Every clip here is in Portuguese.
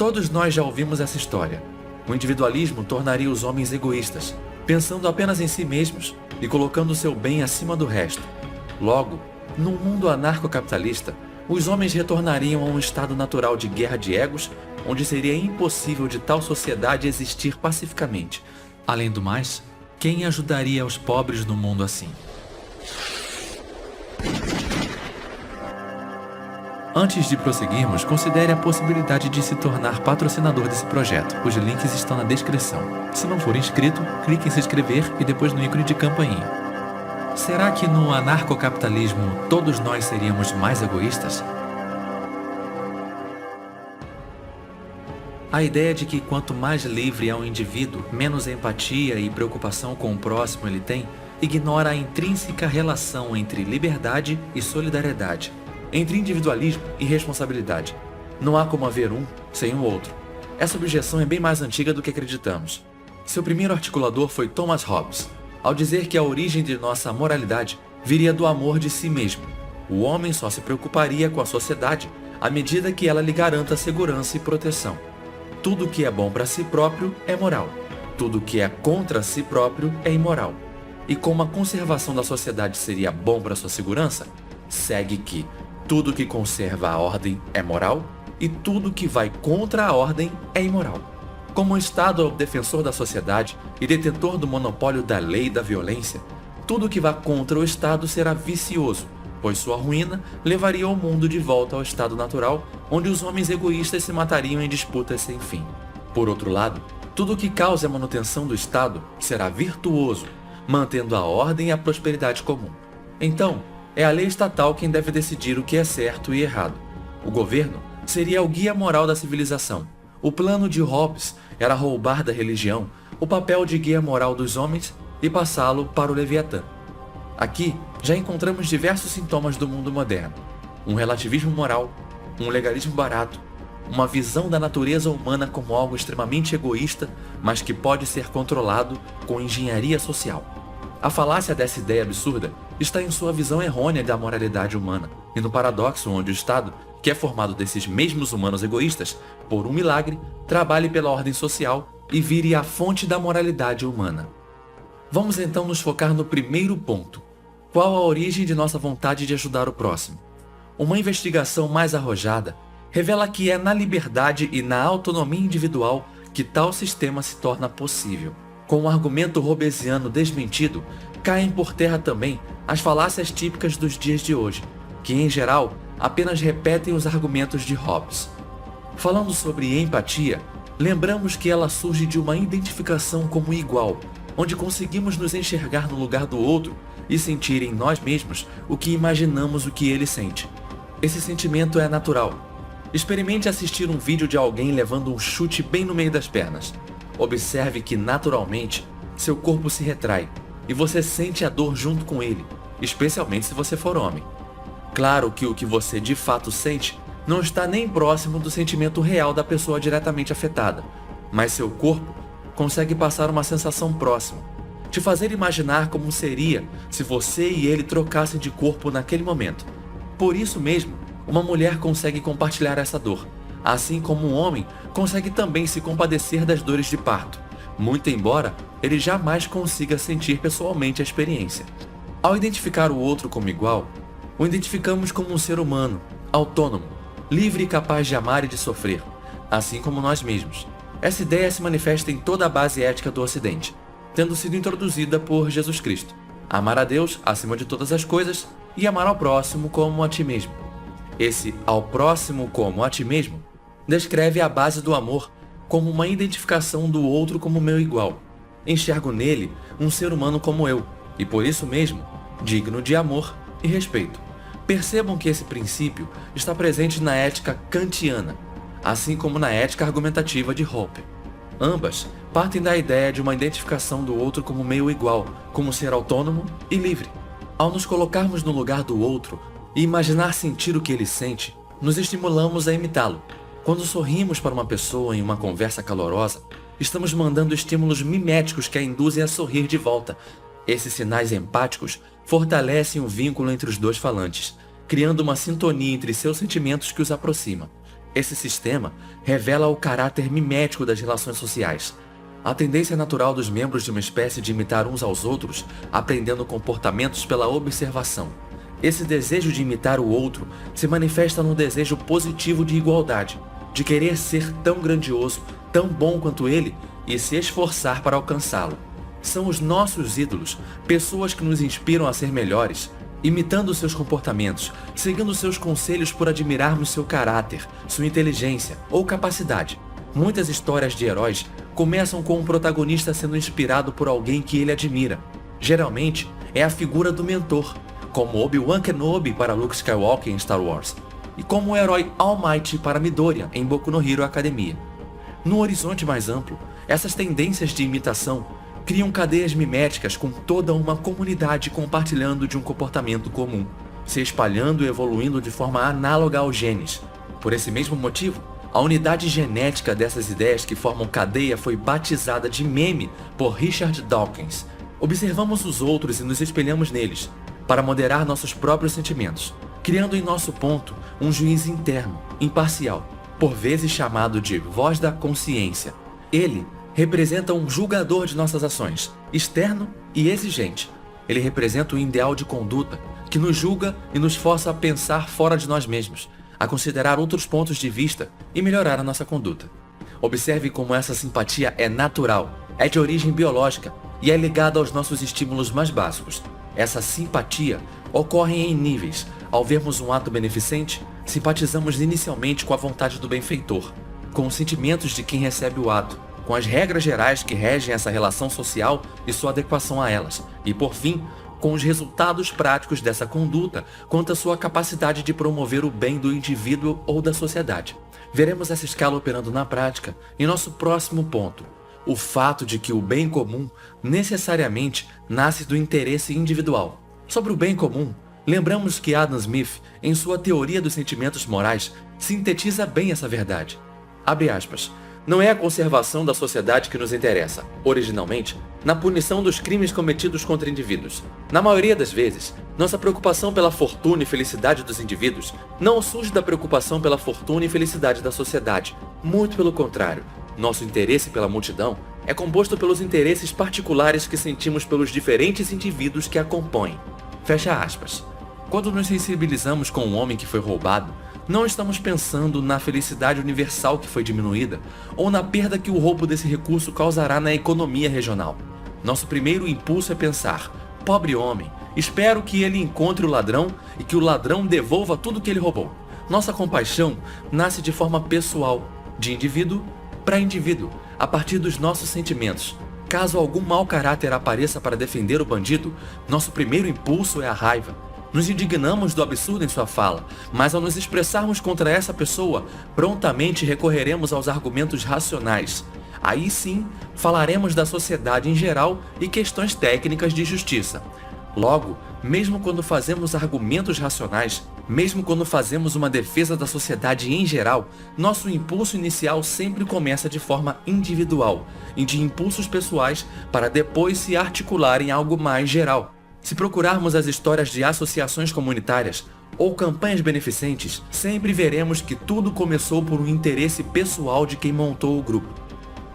Todos nós já ouvimos essa história. O individualismo tornaria os homens egoístas, pensando apenas em si mesmos e colocando seu bem acima do resto. Logo, num mundo anarcocapitalista, os homens retornariam a um estado natural de guerra de egos, onde seria impossível de tal sociedade existir pacificamente. Além do mais, quem ajudaria os pobres no mundo assim? Antes de prosseguirmos, considere a possibilidade de se tornar patrocinador desse projeto. Os links estão na descrição. Se não for inscrito, clique em se inscrever e depois no ícone de campainha. Será que no anarcocapitalismo todos nós seríamos mais egoístas? A ideia de que quanto mais livre é um indivíduo, menos empatia e preocupação com o próximo ele tem, ignora a intrínseca relação entre liberdade e solidariedade, entre individualismo e responsabilidade. Não há como haver um sem o outro. Essa objeção é bem mais antiga do que acreditamos. Seu primeiro articulador foi Thomas Hobbes, ao dizer que a origem de nossa moralidade viria do amor de si mesmo. O homem só se preocuparia com a sociedade à medida que ela lhe garanta segurança e proteção. Tudo que é bom para si próprio é moral. Tudo que é contra si próprio é imoral. E como a conservação da sociedade seria bom para sua segurança, segue que tudo que conserva a ordem é moral e tudo que vai contra a ordem é imoral. Como o Estado é o defensor da sociedade e detentor do monopólio da lei e da violência, tudo que vá contra o Estado será vicioso, pois sua ruína levaria o mundo de volta ao estado natural, onde os homens egoístas se matariam em disputas sem fim. Por outro lado, tudo que cause a manutenção do Estado será virtuoso, mantendo a ordem e a prosperidade comum. Então, é a lei estatal quem deve decidir o que é certo e errado. O governo seria o guia moral da civilização. O plano de Hobbes era roubar da religião o papel de guia moral dos homens e passá-lo para o Leviatã. Aqui já encontramos diversos sintomas do mundo moderno: um relativismo moral, um legalismo barato, uma visão da natureza humana como algo extremamente egoísta, mas que pode ser controlado com engenharia social. A falácia dessa ideia absurda está em sua visão errônea da moralidade humana e no paradoxo onde o Estado, que é formado desses mesmos humanos egoístas, por um milagre, trabalhe pela ordem social e vire a fonte da moralidade humana. Vamos então nos focar no primeiro ponto. Qual a origem de nossa vontade de ajudar o próximo? Uma investigação mais arrojada revela que é na liberdade e na autonomia individual que tal sistema se torna possível. Com o argumento hobbesiano desmentido, caem por terra também as falácias típicas dos dias de hoje, que em geral apenas repetem os argumentos de Hobbes. Falando sobre empatia, lembramos que ela surge de uma identificação como igual, onde conseguimos nos enxergar no lugar do outro e sentir em nós mesmos o que imaginamos o que ele sente. Esse sentimento é natural. Experimente assistir um vídeo de alguém levando um chute bem no meio das pernas. Observe que, naturalmente, seu corpo se retrai e você sente a dor junto com ele, especialmente se você for homem. Claro que o que você de fato sente não está nem próximo do sentimento real da pessoa diretamente afetada, mas seu corpo consegue passar uma sensação próxima, te fazer imaginar como seria se você e ele trocassem de corpo naquele momento. Por isso mesmo, uma mulher consegue compartilhar essa dor, assim como um homem consegue também se compadecer das dores de parto, muito embora ele jamais consiga sentir pessoalmente a experiência. Ao identificar o outro como igual, o identificamos como um ser humano, autônomo, livre e capaz de amar e de sofrer, assim como nós mesmos. Essa ideia se manifesta em toda a base ética do Ocidente, tendo sido introduzida por Jesus Cristo. Amar a Deus acima de todas as coisas e amar ao próximo como a ti mesmo. Esse ao próximo como a ti mesmo descreve a base do amor como uma identificação do outro como meu igual. Enxergo nele um ser humano como eu e por isso mesmo digno de amor e respeito. Percebam que esse princípio está presente na ética kantiana, assim como na ética argumentativa de Hoppe. Ambas partem da ideia de uma identificação do outro como meio igual, como ser autônomo e livre. Ao nos colocarmos no lugar do outro e imaginar sentir o que ele sente, nos estimulamos a imitá-lo. Quando sorrimos para uma pessoa em uma conversa calorosa, estamos mandando estímulos miméticos que a induzem a sorrir de volta. Esses sinais empáticos fortalecem o vínculo entre os dois falantes, criando uma sintonia entre seus sentimentos que os aproxima. Esse sistema revela o caráter mimético das relações sociais. A tendência natural dos membros de uma espécie de imitar uns aos outros, aprendendo comportamentos pela observação. Esse desejo de imitar o outro se manifesta no desejo positivo de igualdade, de querer ser tão grandioso, tão bom quanto ele e se esforçar para alcançá-lo. São os nossos ídolos, pessoas que nos inspiram a ser melhores, imitando seus comportamentos, seguindo seus conselhos por admirarmos seu caráter, sua inteligência ou capacidade. Muitas histórias de heróis começam com um protagonista sendo inspirado por alguém que ele admira. Geralmente, é a figura do mentor, como Obi-Wan Kenobi para Luke Skywalker em Star Wars, e como o herói All Might para Midoriya em Boku no Hero Academia. No horizonte mais amplo, essas tendências de imitação criam cadeias miméticas com toda uma comunidade compartilhando de um comportamento comum, se espalhando e evoluindo de forma análoga aos genes. Por esse mesmo motivo, a unidade genética dessas ideias que formam cadeia foi batizada de meme por Richard Dawkins. Observamos os outros e nos espelhamos neles, para moderar nossos próprios sentimentos, criando em nosso ponto um juiz interno, imparcial, por vezes chamado de voz da consciência. Ele representa um julgador de nossas ações, externo e exigente. Ele representa o ideal de conduta, que nos julga e nos força a pensar fora de nós mesmos, a considerar outros pontos de vista e melhorar a nossa conduta. Observe como essa simpatia é natural, é de origem biológica e é ligada aos nossos estímulos mais básicos. Essa simpatia ocorre em níveis. Ao vermos um ato beneficente, simpatizamos inicialmente com a vontade do benfeitor, com os sentimentos de quem recebe o ato, com as regras gerais que regem essa relação social e sua adequação a elas, e por fim, com os resultados práticos dessa conduta quanto à sua capacidade de promover o bem do indivíduo ou da sociedade. Veremos essa escala operando na prática em nosso próximo ponto: o fato de que o bem comum necessariamente nasce do interesse individual. Sobre o bem comum, lembramos que Adam Smith, em sua teoria dos sentimentos morais, sintetiza bem essa verdade. Abre aspas. Não é a conservação da sociedade que nos interessa, originalmente, na punição dos crimes cometidos contra indivíduos. Na maioria das vezes, nossa preocupação pela fortuna e felicidade dos indivíduos não surge da preocupação pela fortuna e felicidade da sociedade. Muito pelo contrário, nosso interesse pela multidão é composto pelos interesses particulares que sentimos pelos diferentes indivíduos que a compõem. Fecha aspas. Quando nos sensibilizamos com um homem que foi roubado, não estamos pensando na felicidade universal que foi diminuída ou na perda que o roubo desse recurso causará na economia regional. Nosso primeiro impulso é pensar: pobre homem, espero que ele encontre o ladrão e que o ladrão devolva tudo que ele roubou. Nossa compaixão nasce de forma pessoal, de indivíduo para indivíduo, a partir dos nossos sentimentos. Caso algum mau caráter apareça para defender o bandido, nosso primeiro impulso é a raiva. Nos indignamos do absurdo em sua fala, mas ao nos expressarmos contra essa pessoa, prontamente recorreremos aos argumentos racionais. Aí sim, falaremos da sociedade em geral e questões técnicas de justiça. Logo, mesmo quando fazemos argumentos racionais, mesmo quando fazemos uma defesa da sociedade em geral, nosso impulso inicial sempre começa de forma individual e de impulsos pessoais para depois se articular em algo mais geral. Se procurarmos as histórias de associações comunitárias ou campanhas beneficentes, sempre veremos que tudo começou por um interesse pessoal de quem montou o grupo.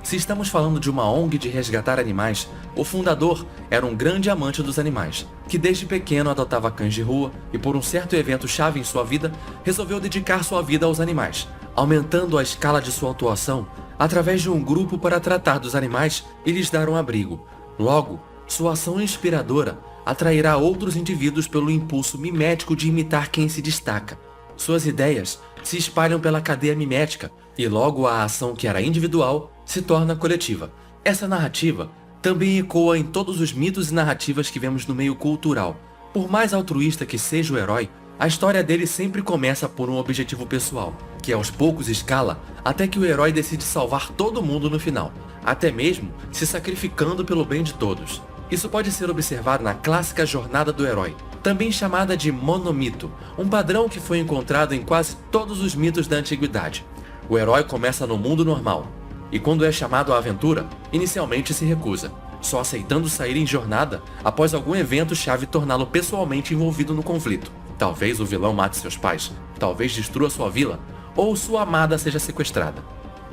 Se estamos falando de uma ONG de resgatar animais, o fundador era um grande amante dos animais, que desde pequeno adotava cães de rua e por um certo evento-chave em sua vida, resolveu dedicar sua vida aos animais, aumentando a escala de sua atuação através de um grupo para tratar dos animais e lhes dar um abrigo. Logo, sua ação inspiradora atrairá outros indivíduos pelo impulso mimético de imitar quem se destaca. Suas ideias se espalham pela cadeia mimética e logo a ação que era individual se torna coletiva. Essa narrativa também ecoa em todos os mitos e narrativas que vemos no meio cultural. Por mais altruísta que seja o herói, a história dele sempre começa por um objetivo pessoal, que aos poucos escala até que o herói decide salvar todo mundo no final, até mesmo se sacrificando pelo bem de todos. Isso pode ser observado na clássica jornada do herói, também chamada de monomito, um padrão que foi encontrado em quase todos os mitos da antiguidade. O herói começa no mundo normal, e quando é chamado à aventura, inicialmente se recusa, só aceitando sair em jornada após algum evento-chave torná-lo pessoalmente envolvido no conflito. Talvez o vilão mate seus pais, talvez destrua sua vila, ou sua amada seja sequestrada.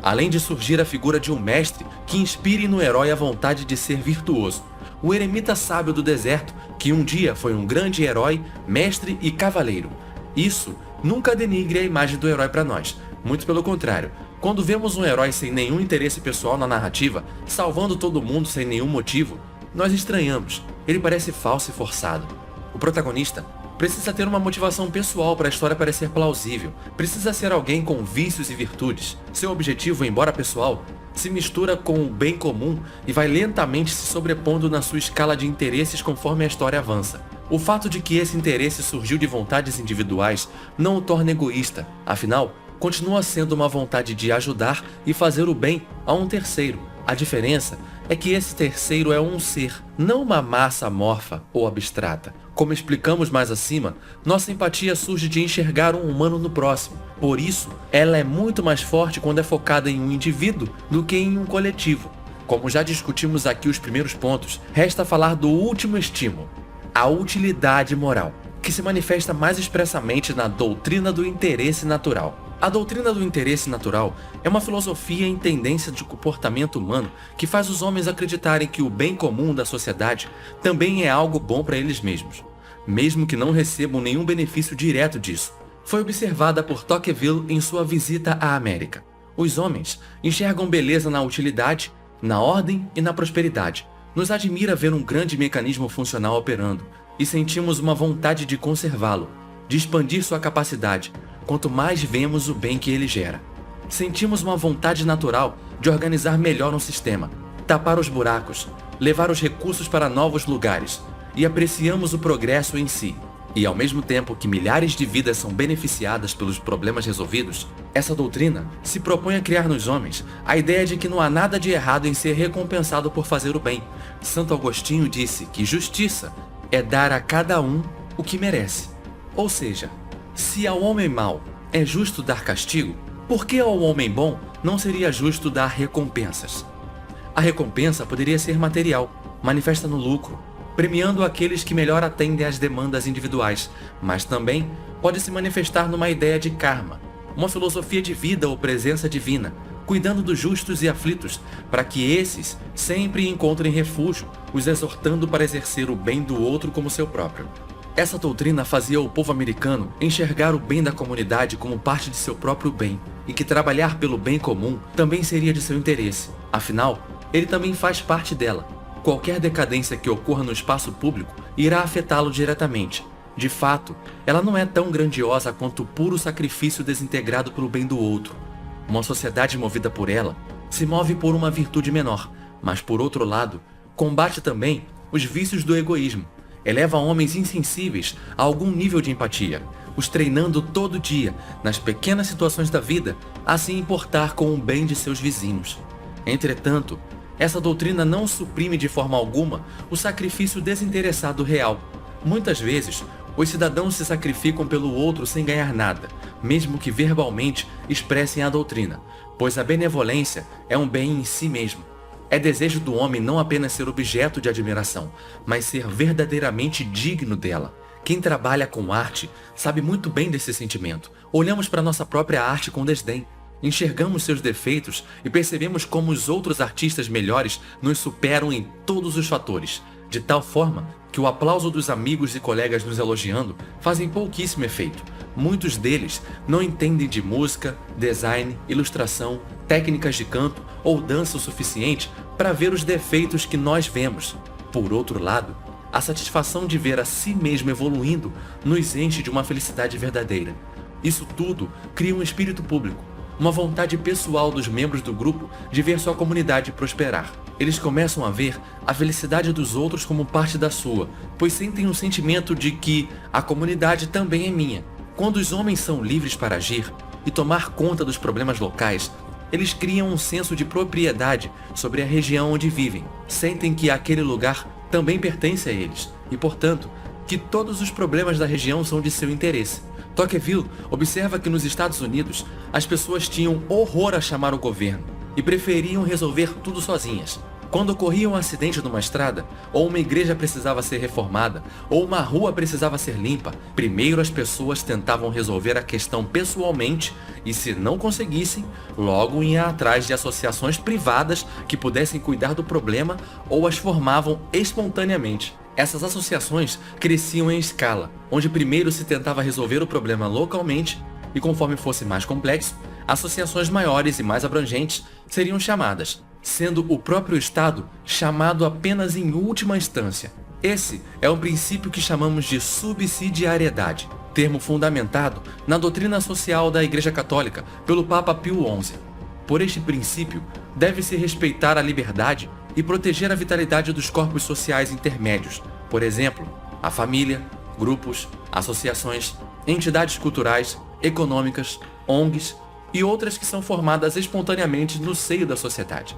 Além de surgir a figura de um mestre que inspire no herói a vontade de ser virtuoso, o eremita sábio do deserto, que um dia foi um grande herói, mestre e cavaleiro. Isso nunca denigre a imagem do herói para nós, muito pelo contrário. Quando vemos um herói sem nenhum interesse pessoal na narrativa, salvando todo mundo sem nenhum motivo, nós estranhamos. Ele parece falso e forçado. O protagonista precisa ter uma motivação pessoal para a história parecer plausível. Precisa ser alguém com vícios e virtudes. Seu objetivo, embora pessoal, se mistura com o bem comum e vai lentamente se sobrepondo na sua escala de interesses conforme a história avança. O fato de que esse interesse surgiu de vontades individuais não o torna egoísta. Afinal, continua sendo uma vontade de ajudar e fazer o bem a um terceiro. A diferença é que esse terceiro é um ser, não uma massa amorfa ou abstrata. Como explicamos mais acima, nossa empatia surge de enxergar um humano no próximo. Por isso, ela é muito mais forte quando é focada em um indivíduo do que em um coletivo. Como já discutimos aqui os primeiros pontos, resta falar do último estímulo, a utilidade moral, que se manifesta mais expressamente na doutrina do interesse natural. A doutrina do interesse natural é uma filosofia em tendência de comportamento humano que faz os homens acreditarem que o bem comum da sociedade também é algo bom para eles mesmos, mesmo que não recebam nenhum benefício direto disso. Foi observada por Tocqueville em sua visita à América. Os homens enxergam beleza na utilidade, na ordem e na prosperidade. Nos admira ver um grande mecanismo funcional operando e sentimos uma vontade de conservá-lo, de expandir sua capacidade, quanto mais vemos o bem que ele gera. Sentimos uma vontade natural de organizar melhor um sistema, tapar os buracos, levar os recursos para novos lugares, e apreciamos o progresso em si. E ao mesmo tempo que milhares de vidas são beneficiadas pelos problemas resolvidos, essa doutrina se propõe a criar nos homens a ideia de que não há nada de errado em ser recompensado por fazer o bem. Santo Agostinho disse que justiça é dar a cada um o que merece. Ou seja, se ao homem mau é justo dar castigo, por que ao homem bom não seria justo dar recompensas? A recompensa poderia ser material, manifesta no lucro, premiando aqueles que melhor atendem às demandas individuais, mas também pode se manifestar numa ideia de karma, uma filosofia de vida ou presença divina, cuidando dos justos e aflitos, para que esses sempre encontrem refúgio, os exortando para exercer o bem do outro como seu próprio. Essa doutrina fazia o povo americano enxergar o bem da comunidade como parte de seu próprio bem, e que trabalhar pelo bem comum também seria de seu interesse. Afinal, ele também faz parte dela. Qualquer decadência que ocorra no espaço público irá afetá-lo diretamente. De fato, ela não é tão grandiosa quanto o puro sacrifício desintegrado pelo bem do outro. Uma sociedade movida por ela se move por uma virtude menor, mas por outro lado, combate também os vícios do egoísmo. Eleva homens insensíveis a algum nível de empatia, os treinando todo dia, nas pequenas situações da vida, a se importar com o bem de seus vizinhos. Entretanto, essa doutrina não suprime de forma alguma o sacrifício desinteressado real. Muitas vezes, os cidadãos se sacrificam pelo outro sem ganhar nada, mesmo que verbalmente expressem a doutrina, pois a benevolência é um bem em si mesmo. É desejo do homem não apenas ser objeto de admiração, mas ser verdadeiramente digno dela. Quem trabalha com arte sabe muito bem desse sentimento. Olhamos para nossa própria arte com desdém. Enxergamos seus defeitos e percebemos como os outros artistas melhores nos superam em todos os fatores, de tal forma que o aplauso dos amigos e colegas nos elogiando fazem pouquíssimo efeito. Muitos deles não entendem de música, design, ilustração, técnicas de canto ou dança o suficiente para ver os defeitos que nós vemos. Por outro lado, a satisfação de ver a si mesmo evoluindo nos enche de uma felicidade verdadeira. Isso tudo cria um espírito público, uma vontade pessoal dos membros do grupo de ver sua comunidade prosperar. Eles começam a ver a felicidade dos outros como parte da sua, pois sentem um sentimento de que a comunidade também é minha. Quando os homens são livres para agir e tomar conta dos problemas locais, eles criam um senso de propriedade sobre a região onde vivem. Sentem que aquele lugar também pertence a eles e, portanto, que todos os problemas da região são de seu interesse. Tocqueville observa que nos Estados Unidos as pessoas tinham horror a chamar o governo e preferiam resolver tudo sozinhas. Quando ocorria um acidente numa estrada, ou uma igreja precisava ser reformada, ou uma rua precisava ser limpa, primeiro as pessoas tentavam resolver a questão pessoalmente e, se não conseguissem, logo iam atrás de associações privadas que pudessem cuidar do problema ou as formavam espontaneamente. Essas associações cresciam em escala, onde primeiro se tentava resolver o problema localmente e, conforme fosse mais complexo, associações maiores e mais abrangentes seriam chamadas, sendo o próprio Estado chamado apenas em última instância. Esse é um princípio que chamamos de subsidiariedade, termo fundamentado na doutrina social da Igreja Católica pelo Papa Pio XI. Por este princípio, deve-se respeitar a liberdade e proteger a vitalidade dos corpos sociais intermédios, por exemplo, a família, grupos, associações, entidades culturais, econômicas, ONGs e outras que são formadas espontaneamente no seio da sociedade.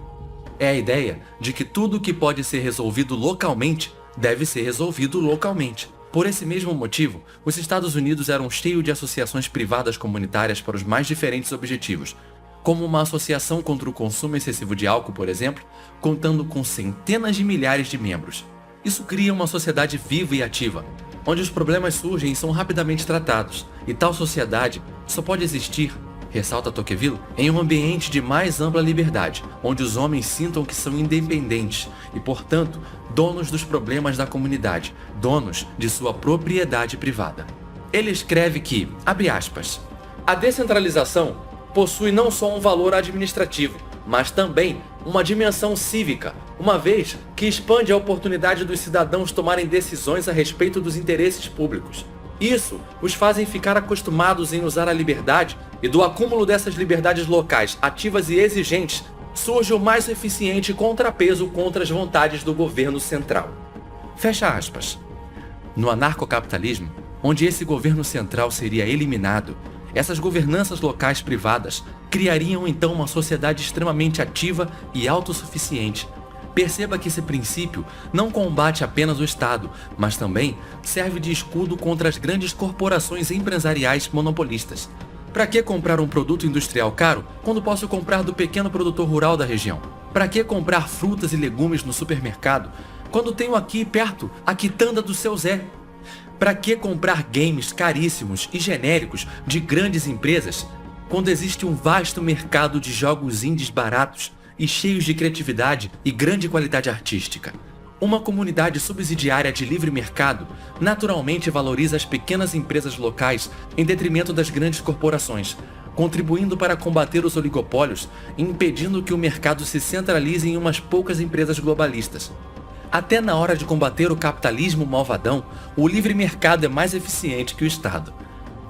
É a ideia de que tudo que pode ser resolvido localmente deve ser resolvido localmente. Por esse mesmo motivo, os Estados Unidos eram cheios de associações privadas comunitárias para os mais diferentes objetivos, como uma associação contra o consumo excessivo de álcool, por exemplo, contando com centenas de milhares de membros. Isso cria uma sociedade viva e ativa, onde os problemas surgem e são rapidamente tratados, e tal sociedade só pode existir, ressalta Tocqueville, em um ambiente de mais ampla liberdade, onde os homens sintam que são independentes e, portanto, donos dos problemas da comunidade, donos de sua propriedade privada. Ele escreve que, abre aspas, a descentralização possui não só um valor administrativo, mas também uma dimensão cívica, uma vez que expande a oportunidade dos cidadãos tomarem decisões a respeito dos interesses públicos. Isso os fazem ficar acostumados em usar a liberdade, e do acúmulo dessas liberdades locais ativas e exigentes surge o mais eficiente contrapeso contra as vontades do governo central. Fecha aspas. No anarcocapitalismo, onde esse governo central seria eliminado, essas governanças locais privadas criariam então uma sociedade extremamente ativa e autossuficiente. Perceba que esse princípio não combate apenas o Estado, mas também serve de escudo contra as grandes corporações empresariais monopolistas. Para que comprar um produto industrial caro quando posso comprar do pequeno produtor rural da região? Para que comprar frutas e legumes no supermercado quando tenho aqui perto a quitanda do seu Zé? Para que comprar games caríssimos e genéricos de grandes empresas quando existe um vasto mercado de jogos indies baratos e cheios de criatividade e grande qualidade artística? Uma comunidade subsidiária de livre mercado naturalmente valoriza as pequenas empresas locais em detrimento das grandes corporações, contribuindo para combater os oligopólios e impedindo que o mercado se centralize em umas poucas empresas globalistas. Até na hora de combater o capitalismo malvadão, o livre mercado é mais eficiente que o Estado.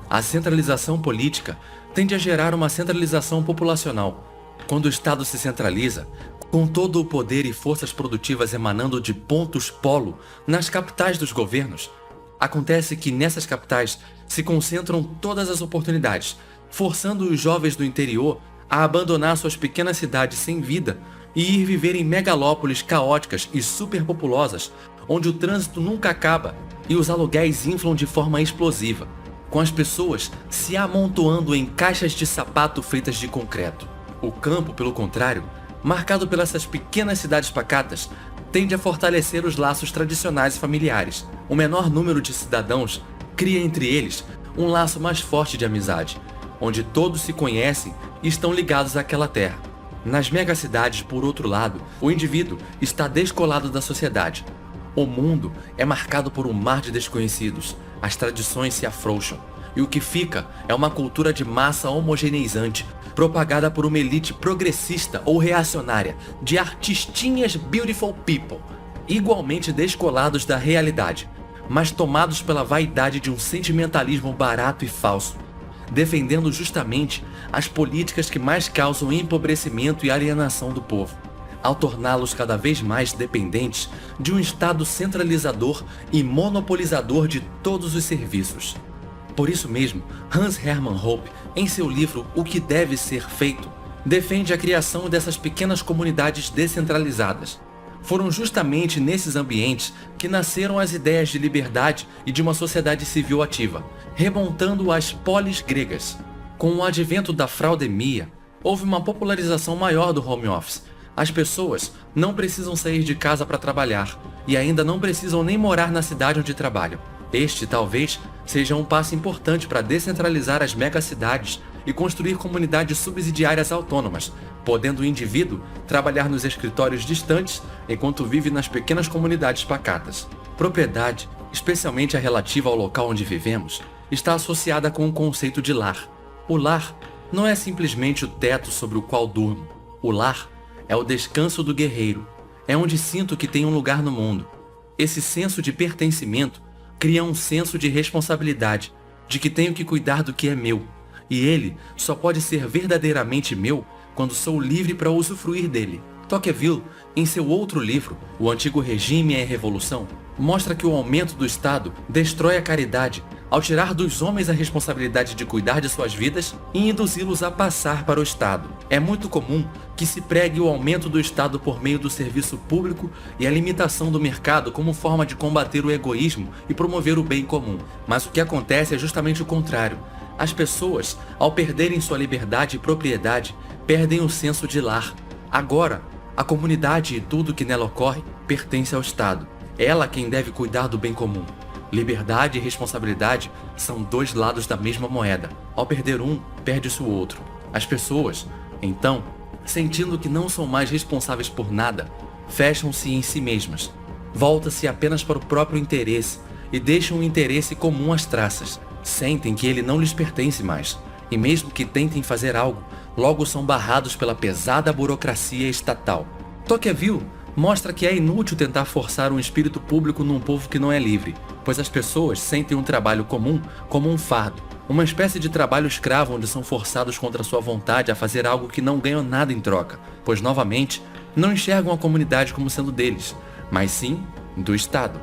A centralização política tende a gerar uma centralização populacional. Quando o Estado se centraliza, com todo o poder e forças produtivas emanando de pontos polo nas capitais dos governos, acontece que nessas capitais se concentram todas as oportunidades, forçando os jovens do interior a abandonar suas pequenas cidades sem vida e ir viver em megalópolis caóticas e superpopulosas, onde o trânsito nunca acaba e os aluguéis inflam de forma explosiva, com as pessoas se amontoando em caixas de sapato feitas de concreto. O campo, pelo contrário, marcado pelas pequenas cidades pacatas, tende a fortalecer os laços tradicionais e familiares. O menor número de cidadãos cria entre eles um laço mais forte de amizade, onde todos se conhecem e estão ligados àquela terra. Nas megacidades, por outro lado, o indivíduo está descolado da sociedade. O mundo é marcado por um mar de desconhecidos, as tradições se afrouxam, e o que fica é uma cultura de massa homogeneizante, propagada por uma elite progressista ou reacionária de artistinhas beautiful people, igualmente descolados da realidade, mas tomados pela vaidade de um sentimentalismo barato e falso, defendendo justamente as políticas que mais causam empobrecimento e alienação do povo, ao torná-los cada vez mais dependentes de um Estado centralizador e monopolizador de todos os serviços. Por isso mesmo, Hans Hermann Hoppe, em seu livro O que deve ser feito, defende a criação dessas pequenas comunidades descentralizadas. Foram justamente nesses ambientes que nasceram as ideias de liberdade e de uma sociedade civil ativa, remontando às polis gregas. Com o advento da fraudemia, houve uma popularização maior do home office, As pessoas não precisam sair de casa para trabalhar e ainda não precisam nem morar na cidade onde trabalham. Este, talvez, seja um passo importante para descentralizar as megacidades e construir comunidades subsidiárias autônomas, podendo o indivíduo trabalhar nos escritórios distantes enquanto vive nas pequenas comunidades pacatas. Propriedade, especialmente a relativa ao local onde vivemos, está associada com o conceito de lar. O lar não é simplesmente o teto sobre o qual durmo. O lar é o descanso do guerreiro. É onde sinto que tenho um lugar no mundo. Esse senso de pertencimento cria um senso de responsabilidade, de que tenho que cuidar do que é meu. E ele só pode ser verdadeiramente meu quando sou livre para usufruir dele. Tocqueville, em seu outro livro, O Antigo Regime e a Revolução, mostra que o aumento do Estado destrói a caridade ao tirar dos homens a responsabilidade de cuidar de suas vidas e induzi-los a passar para o Estado. É muito comum que se pregue o aumento do Estado por meio do serviço público e a limitação do mercado como forma de combater o egoísmo e promover o bem comum. Mas o que acontece é justamente o contrário. As pessoas, ao perderem sua liberdade e propriedade, perdem o senso de lar. Agora, a comunidade e tudo que nela ocorre pertence ao Estado. Ela quem deve cuidar do bem comum. Liberdade e responsabilidade são dois lados da mesma moeda. Ao perder um, perde-se o outro. As pessoas, então, sentindo que não são mais responsáveis por nada, fecham-se em si mesmas. Voltam-se apenas para o próprio interesse e deixam o interesse comum às traças. Sentem que ele não lhes pertence mais. E mesmo que tentem fazer algo, logo são barrados pela pesada burocracia estatal. Tocqueville mostra que é inútil tentar forçar um espírito público num povo que não é livre, pois as pessoas sentem um trabalho comum como um fardo, uma espécie de trabalho escravo onde são forçados contra sua vontade a fazer algo que não ganham nada em troca, pois novamente não enxergam a comunidade como sendo deles, mas sim do Estado.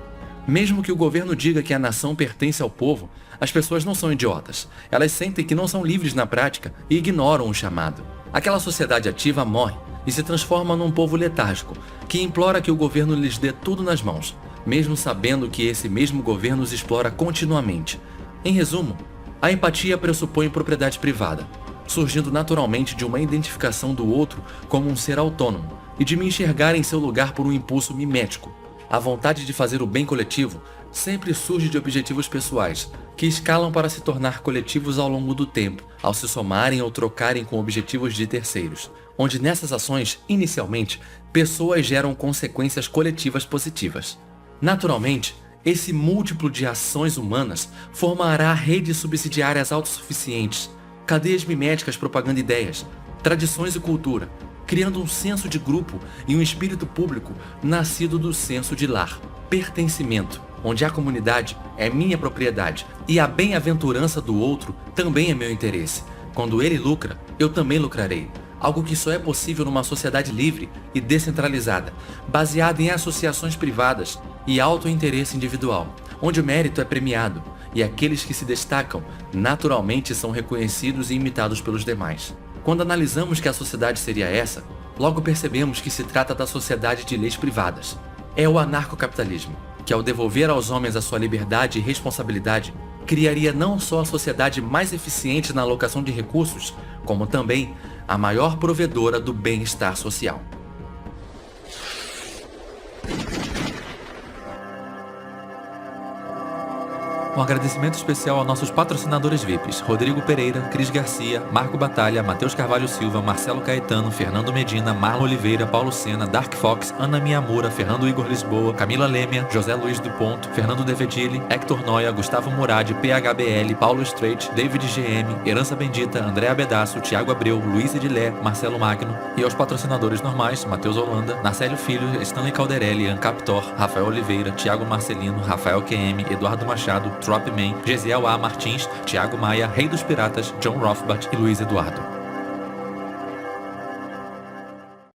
Mesmo que o governo diga que a nação pertence ao povo, as pessoas não são idiotas. Elas sentem que não são livres na prática e ignoram o chamado. Aquela sociedade ativa morre e se transforma num povo letárgico, que implora que o governo lhes dê tudo nas mãos, mesmo sabendo que esse mesmo governo os explora continuamente. Em resumo, a empatia pressupõe propriedade privada, surgindo naturalmente de uma identificação do outro como um ser autônomo e de me enxergar em seu lugar por um impulso mimético. A vontade de fazer o bem coletivo sempre surge de objetivos pessoais, que escalam para se tornar coletivos ao longo do tempo, ao se somarem ou trocarem com objetivos de terceiros, onde nessas ações, inicialmente, pessoas geram consequências coletivas positivas. Naturalmente, esse múltiplo de ações humanas formará redes subsidiárias autossuficientes, cadeias miméticas propagando ideias, tradições e cultura, criando um senso de grupo e um espírito público nascido do senso de lar, pertencimento, onde a comunidade é minha propriedade e a bem-aventurança do outro também é meu interesse. Quando ele lucra, eu também lucrarei. Algo que só é possível numa sociedade livre e descentralizada, baseada em associações privadas e auto-interesse individual, onde o mérito é premiado e aqueles que se destacam naturalmente são reconhecidos e imitados pelos demais. Quando analisamos que a sociedade seria essa, logo percebemos que se trata da sociedade de leis privadas. É o anarcocapitalismo, que ao devolver aos homens a sua liberdade e responsabilidade, criaria não só a sociedade mais eficiente na alocação de recursos, como também a maior provedora do bem-estar social. Um agradecimento especial aos nossos patrocinadores VIPs, Rodrigo Pereira, Cris Garcia, Marco Batalha, Matheus Carvalho Silva, Marcelo Caetano, Fernando Medina, Marlon Oliveira, Paulo Sena, Dark Fox, Ana Miyamura, Fernando Igor Lisboa, Camila Lêmia, José Luiz do Ponto, Fernando Devedilli, Hector Noia, Gustavo Murad, PHBL, Paulo Straight, David GM, Herança Bendita, André Abedaço, Thiago Abreu, Luiz Edilé, Marcelo Magno e aos patrocinadores normais, Matheus Holanda, Narcélio Filho, Stanley Calderelli, Ancaptor, Rafael Oliveira, Thiago Marcelino, Rafael QM, Eduardo Machado, Tropman, Gesiel A. Martins, Thiago Maia, Rei dos Piratas, John Rothbard e Luiz Eduardo.